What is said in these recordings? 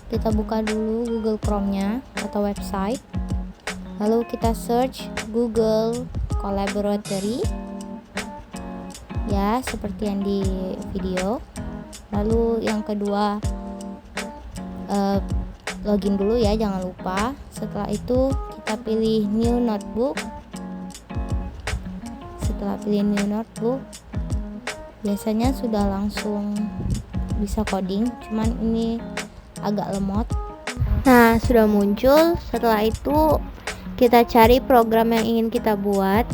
kita buka dulu Google Chrome-nya atau website, lalu kita search Google Collaboratory ya, seperti yang di video. Lalu yang kedua, login dulu ya, jangan lupa. Setelah itu kita pilih new notebook. Setelah pilih new notebook, biasanya sudah langsung bisa coding, cuman ini agak lemot. Nah, sudah muncul. Setelah itu kita cari program yang ingin kita buat.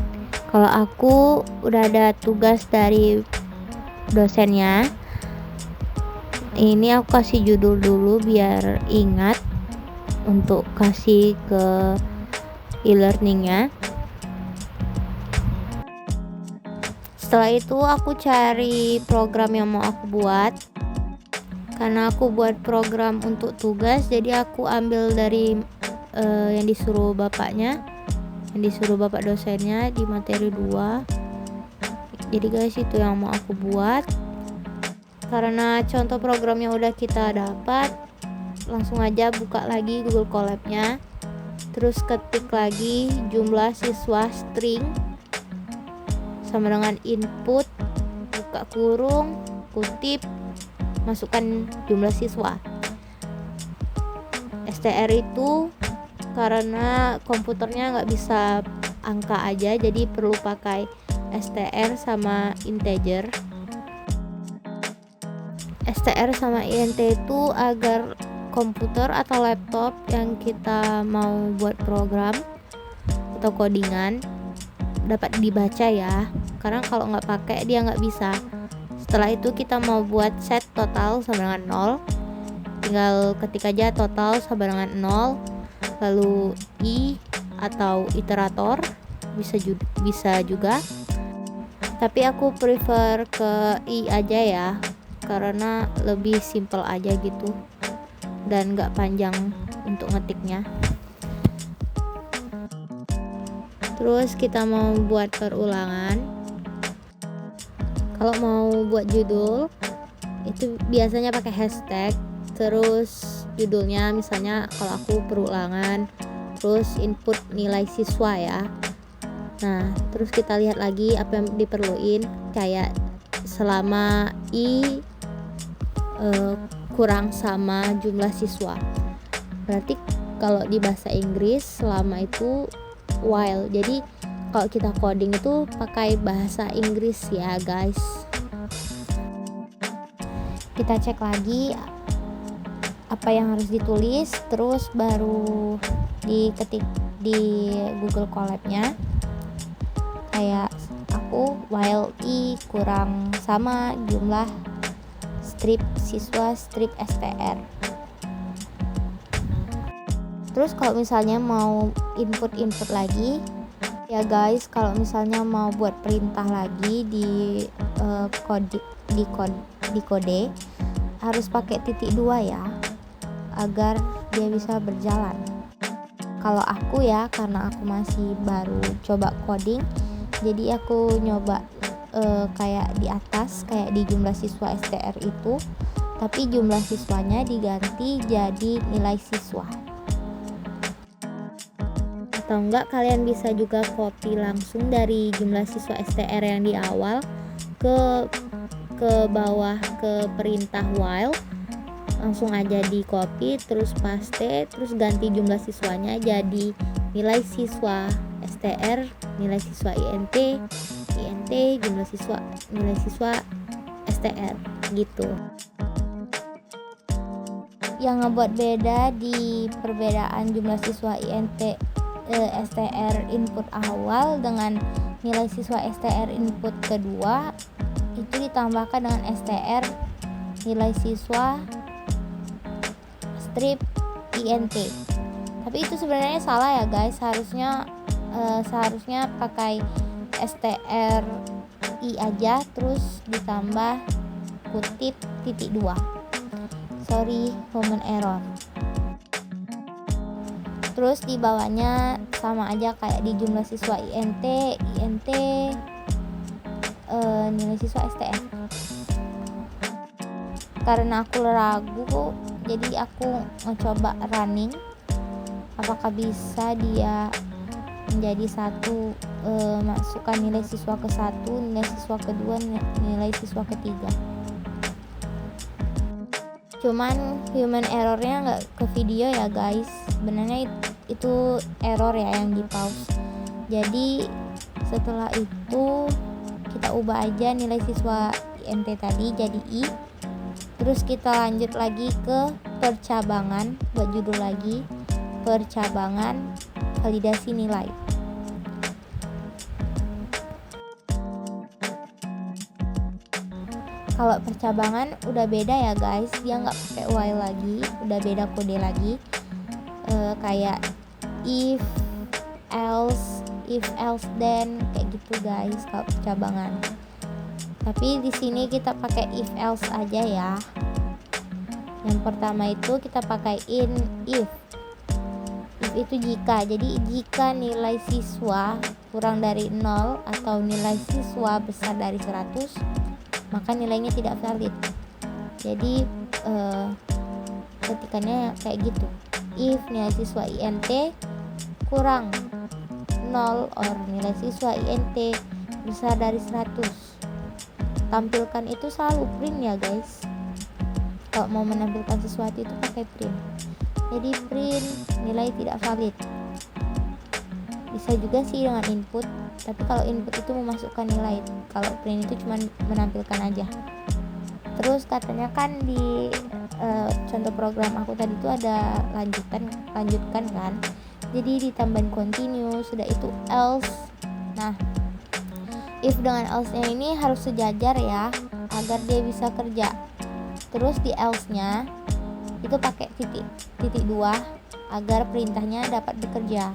Kalau aku udah ada tugas dari dosennya, ini aku kasih judul dulu biar ingat untuk kasih ke e-learningnya. Setelah itu aku cari program yang mau aku buat. Karena aku buat program untuk tugas, jadi aku ambil dari yang disuruh bapaknya, yang disuruh bapak dosennya di materi 2. Jadi guys, itu yang mau aku buat. Karena contoh programnya udah kita dapat, langsung aja buka lagi Google Colab-nya, terus ketik lagi jumlah siswa string sama dengan input, buka kurung, kutip, masukkan jumlah siswa. STR itu karena komputernya nggak bisa angka aja, jadi perlu pakai STR sama integer. STR sama INT itu agar komputer atau laptop yang kita mau buat program atau codingan dapat dibaca ya, karena kalau nggak pakai dia nggak bisa. Setelah itu kita mau buat set total sama dengan 0, tinggal ketik aja total sama dengan 0, lalu i atau iterator bisa juga, tapi aku prefer ke i aja ya, karena lebih simple aja gitu dan nggak panjang untuk ngetiknya. Terus kita mau buat perulangan. Kalau mau buat judul itu biasanya pakai hashtag, terus judulnya misalnya kalau aku perulangan, terus input nilai siswa ya. Nah, terus kita lihat lagi apa yang diperluin, kayak selama i kurang sama jumlah siswa. Berarti kalau di bahasa Inggris selama itu while. Jadi kalau kita coding itu pakai bahasa Inggris ya guys. Kita cek lagi apa yang harus ditulis, terus baru diketik di Google Colab-nya. Kayak aku while i kurang sama jumlah strip siswa strip STR. Terus kalau misalnya mau input lagi ya guys, kalau misalnya mau buat perintah lagi di kode harus pakai titik 2 ya, agar dia bisa berjalan. Kalau aku ya, karena aku masih baru coba coding, jadi aku nyoba kayak di atas, kayak di jumlah siswa STR itu, tapi jumlah siswanya diganti jadi nilai siswa. Atau enggak, kalian bisa juga copy langsung dari jumlah siswa STR yang di awal ke bawah ke perintah while, langsung aja di copy terus paste, terus ganti jumlah siswanya jadi nilai siswa STR, nilai siswa INT, jumlah siswa, nilai siswa STR gitu. Yang ngebuat beda di perbedaan jumlah siswa INT STR input awal dengan nilai siswa STR input kedua itu ditambahkan dengan STR nilai siswa strip INT. Tapi itu sebenarnya salah ya guys, seharusnya pakai STR i aja terus ditambah kutip titik 2. Sorry, common error. Terus di bawahnya sama aja kayak di jumlah siswa INT nilai siswa STR. Karena aku ragu jadi aku ngecoba running apakah bisa dia menjadi satu, masukkan nilai siswa ke satu, nilai siswa kedua, nilai siswa ketiga. Cuman human errornya nggak ke video ya guys, sebenarnya itu error ya yang di pause. Jadi setelah itu kita ubah aja nilai siswa INT tadi jadi I, terus kita lanjut lagi ke percabangan, buat judul lagi percabangan validasi nilai. Kalau percabangan udah beda ya guys, dia nggak pakai while lagi, udah beda kode lagi, kayak if else then kayak gitu guys kalau percabangan. Tapi di sini kita pakai if else aja ya. Yang pertama itu kita pakai if itu jika. Jadi jika nilai siswa kurang dari 0 atau nilai siswa besar dari 100, maka nilainya tidak valid. Jadi ketikannya kayak gitu. If nilai siswa INT kurang 0 or nilai siswa INT besar dari 100, tampilkan itu selalu print ya guys. Kalau mau menampilkan sesuatu itu pakai print. Jadi print nilai tidak valid. Bisa juga sih dengan input, tapi kalau input itu memasukkan nilai, kalau print itu cuma menampilkan aja. Terus katanya kan di contoh program aku tadi itu ada lanjutkan kan, jadi ditambahin continue, sudah itu else. Nah, if dengan else nya ini harus sejajar ya agar dia bisa kerja. Terus di else nya itu pakai titik 2 agar perintahnya dapat bekerja.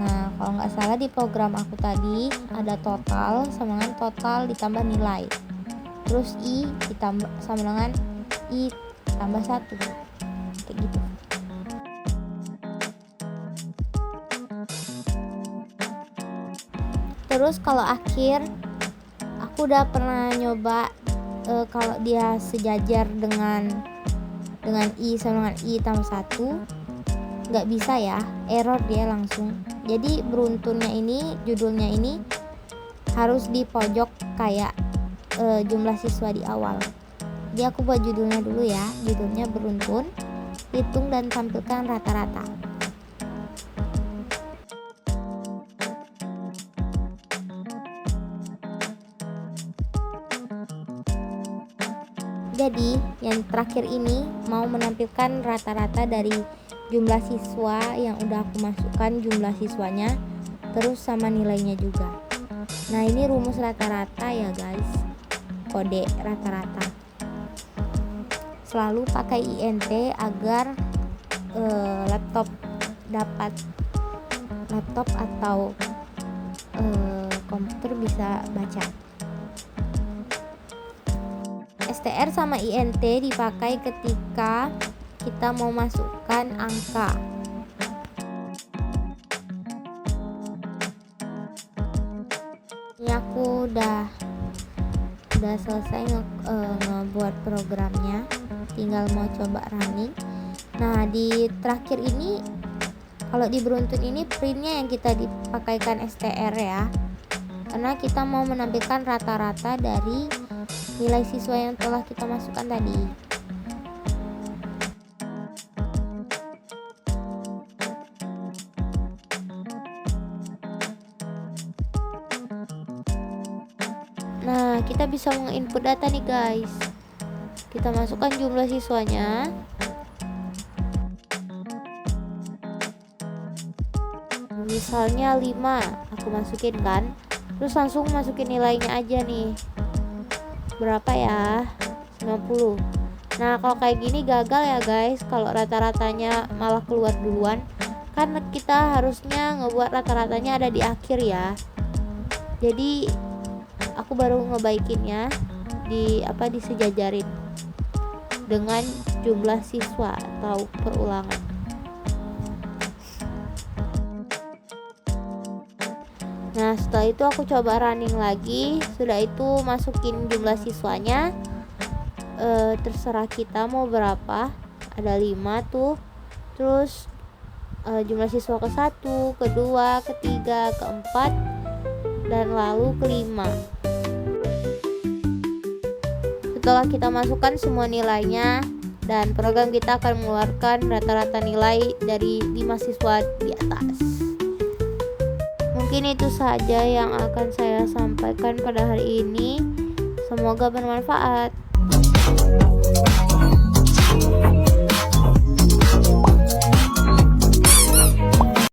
Nah, kalau nggak salah di program aku tadi ada total sama dengan total ditambah nilai, terus i ditambah sama dengan i tambah 1 kayak gitu. Terus kalau akhir aku udah pernah nyoba, kalau dia sejajar dengan i sama dengan i tambah 1 nggak bisa ya, error dia langsung. Jadi beruntunnya ini, judulnya ini harus di pojok kayak jumlah siswa di awal. Jadi aku buat judulnya dulu ya, judulnya beruntun, hitung dan tampilkan rata-rata. Jadi yang terakhir ini mau menampilkan rata-rata dari jumlah siswa yang udah aku masukkan jumlah siswanya, terus sama nilainya juga. Nah, ini rumus rata-rata ya guys, kode rata-rata. Selalu pakai INT agar laptop atau komputer bisa baca. STR sama INT dipakai ketika kita mau masukkan angka. Ini aku udah selesai ngebuat programnya, tinggal mau coba running. Nah, di terakhir ini kalau di beruntun ini printnya yang kita dipakaikan STR ya, karena kita mau menampilkan rata-rata dari nilai siswa yang telah kita masukkan tadi. Nah, kita bisa menginput data nih guys. Kita masukkan jumlah siswanya. Misalnya 5, aku masukin kan. Terus langsung masukin nilainya aja nih. Berapa ya? 90. Nah, kalau kayak gini gagal ya guys, kalau rata-ratanya malah keluar duluan. Kan kita harusnya ngebuat rata-ratanya ada di akhir ya. Jadi aku baru ngebaikinnya disejajarin dengan jumlah siswa atau perulangan. Nah, setelah itu aku coba running lagi. Sudah itu masukin jumlah siswanya, terserah kita mau berapa, ada 5 tuh. Terus jumlah siswa ke-1, ke-2, ke-3, ke-4, dan lalu ke-5. Setelah kita masukkan semua nilainya, dan program kita akan mengeluarkan rata-rata nilai dari 5 siswa di atas. Mungkin itu saja yang akan saya sampaikan pada hari ini. Semoga bermanfaat.